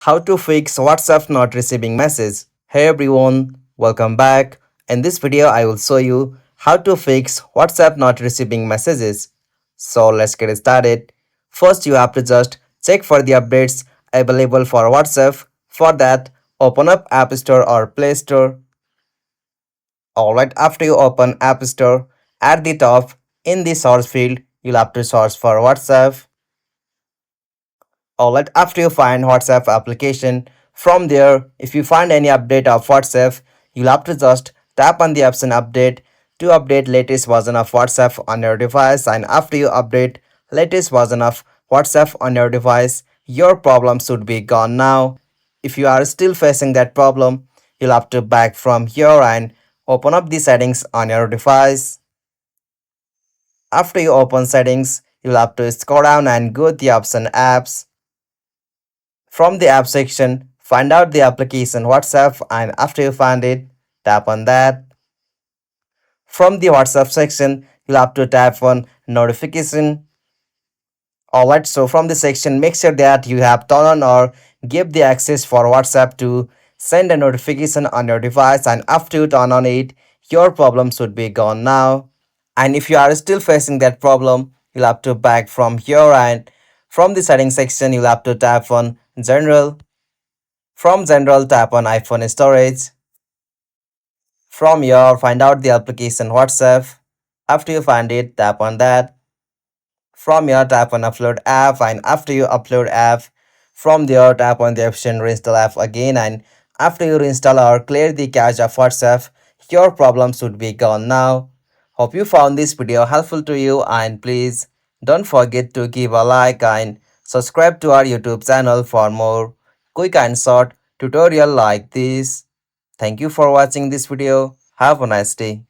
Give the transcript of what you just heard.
How to fix WhatsApp not receiving message. Hey everyone, welcome back. In this video, I will show you how to fix WhatsApp not receiving messages. So let's get started. First, you have to just check for the updates available for WhatsApp. For that, open up App Store or Play Store. Alright, after you open App Store, at the top in the source field, you'll have to search for WhatsApp. Alright, after you find WhatsApp application, from there, if you find any update of WhatsApp, you'll have to just tap on the option update to update latest version of WhatsApp on your device. And after you update latest version of WhatsApp on your device, your problem should be gone now. If you are still facing that problem, you'll have to back from here and open up the settings on your device. After you open settings, you'll have to scroll down and go to the option apps. From the app section, find out the application WhatsApp, and after you find it, tap on that. From the WhatsApp section, you'll have to tap on notification. Alright, so from the section, make sure that you have turned on or give the access for WhatsApp to send a notification on your device, and after you turn on it, your problem should be gone now. And if you are still facing that problem, you'll have to back from here, and from the settings section, you'll have to tap on general. From general, tap on iPhone storage. From here, find out the application WhatsApp. After you find it, tap on that. From here, tap on upload app, and after you upload app, from there tap on the option reinstall app again, and after you reinstall or clear the cache of WhatsApp, your problem should be gone now. Hope you found this video helpful to you, and please don't forget to give a like and subscribe to our YouTube channel for more quick and short tutorial like this. Thank you for watching this video. Have a nice day.